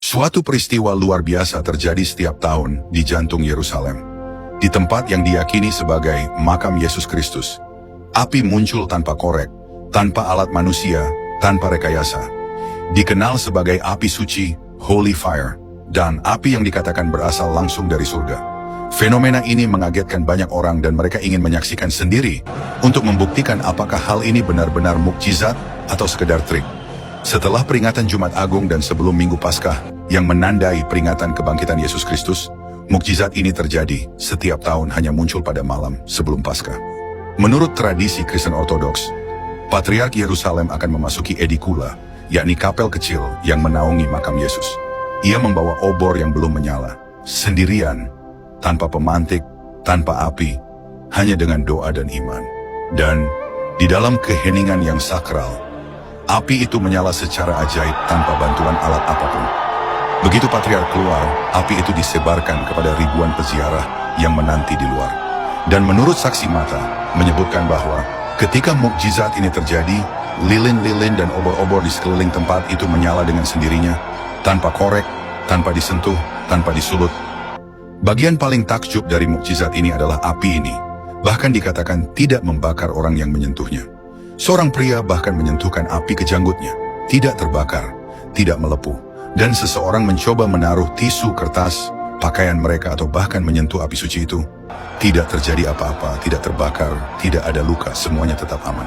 Suatu peristiwa luar biasa terjadi setiap tahun di jantung Yerusalem. Di tempat yang diyakini sebagai makam Yesus Kristus, api muncul tanpa korek, tanpa alat manusia, tanpa rekayasa. Dikenal sebagai api suci, Holy Fire, dan api yang dikatakan berasal langsung dari surga. Fenomena ini mengagetkan banyak orang dan mereka ingin menyaksikan sendiri untuk membuktikan apakah hal ini benar-benar mukjizat atau sekedar trik. Setelah peringatan Jumat Agung dan sebelum Minggu Paskah yang menandai peringatan kebangkitan Yesus Kristus, mukjizat ini terjadi setiap tahun hanya muncul pada malam sebelum Paskah. Menurut tradisi Kristen Ortodoks, Patriark Yerusalem akan memasuki edikula, yakni kapel kecil yang menaungi makam Yesus. Ia membawa obor yang belum menyala, sendirian, tanpa pemantik, tanpa api, hanya dengan doa dan iman. Dan di dalam keheningan yang sakral, api itu menyala secara ajaib tanpa bantuan alat apapun. Begitu Patriark keluar, api itu disebarkan kepada ribuan peziarah yang menanti di luar. Dan menurut saksi mata, menyebutkan bahwa ketika mukjizat ini terjadi, lilin-lilin dan obor-obor di sekeliling tempat itu menyala dengan sendirinya, tanpa korek, tanpa disentuh, tanpa disulut. Bagian paling takjub dari mukjizat ini adalah api ini, bahkan dikatakan tidak membakar orang yang menyentuhnya. Seorang pria bahkan menyentuhkan api ke janggutnya, tidak terbakar, tidak melepuh, dan seseorang mencoba menaruh tisu, kertas, pakaian mereka atau bahkan menyentuh api suci itu. Tidak terjadi apa-apa, tidak terbakar, tidak ada luka, semuanya tetap aman.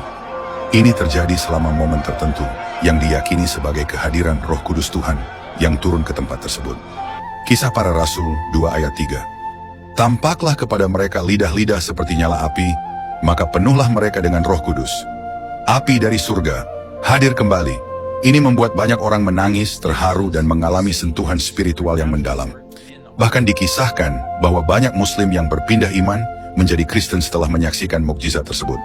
Ini terjadi selama momen tertentu yang diyakini sebagai kehadiran Roh Kudus Tuhan yang turun ke tempat tersebut. Kisah Para Rasul 2 ayat 3. Tampaklah kepada mereka lidah-lidah seperti nyala api, maka penuhlah mereka dengan Roh Kudus. Api dari surga hadir kembali. Ini membuat banyak orang menangis, terharu, dan mengalami sentuhan spiritual yang mendalam. Bahkan dikisahkan bahwa banyak Muslim yang berpindah iman menjadi Kristen setelah menyaksikan mukjizat tersebut.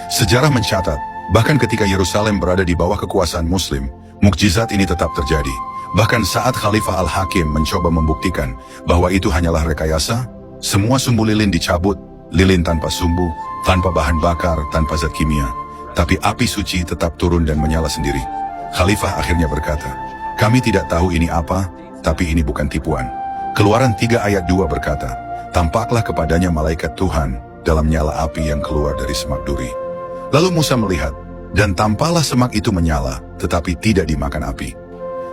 Sejarah mencatat, bahkan ketika Yerusalem berada di bawah kekuasaan Muslim, mukjizat ini tetap terjadi. Bahkan saat Khalifah Al-Hakim mencoba membuktikan bahwa itu hanyalah rekayasa, semua sumbu lilin dicabut, lilin tanpa sumbu, tanpa bahan bakar, tanpa zat kimia. Tapi api suci tetap turun dan menyala sendiri. Khalifah akhirnya berkata, "Kami tidak tahu ini apa, tapi ini bukan tipuan." Keluaran 3 ayat 2 berkata, "Tampaklah kepadanya malaikat Tuhan dalam nyala api yang keluar dari semak duri." Lalu Musa melihat, dan tampaklah semak itu menyala, tetapi tidak dimakan api.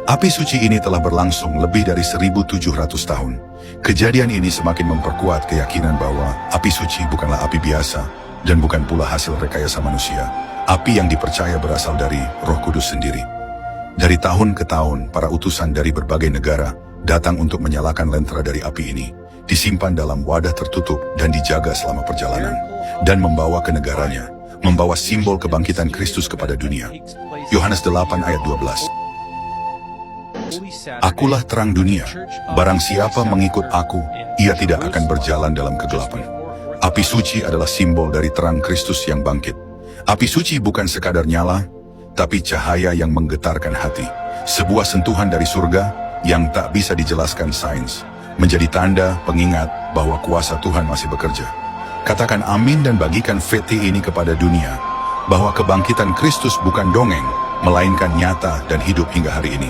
Api suci ini telah berlangsung lebih dari 1700 tahun. Kejadian ini semakin memperkuat keyakinan bahwa api suci bukanlah api biasa, dan bukan pula hasil rekayasa manusia. Api yang dipercaya berasal dari Roh Kudus sendiri. Dari tahun ke tahun, para utusan dari berbagai negara datang untuk menyalakan lentera dari api ini, disimpan dalam wadah tertutup dan dijaga selama perjalanan, dan membawa ke negaranya, membawa simbol kebangkitan Kristus kepada dunia. Yohanes 8 ayat 12. Akulah terang dunia, barang siapa mengikut aku, ia tidak akan berjalan dalam kegelapan. Api suci adalah simbol dari terang Kristus yang bangkit. Api suci bukan sekadar nyala, tapi cahaya yang menggetarkan hati. Sebuah sentuhan dari surga yang tak bisa dijelaskan sains, menjadi tanda pengingat bahwa kuasa Tuhan masih bekerja. Katakan amin dan bagikan VT ini kepada dunia, bahwa kebangkitan Kristus bukan dongeng, melainkan nyata dan hidup hingga hari ini.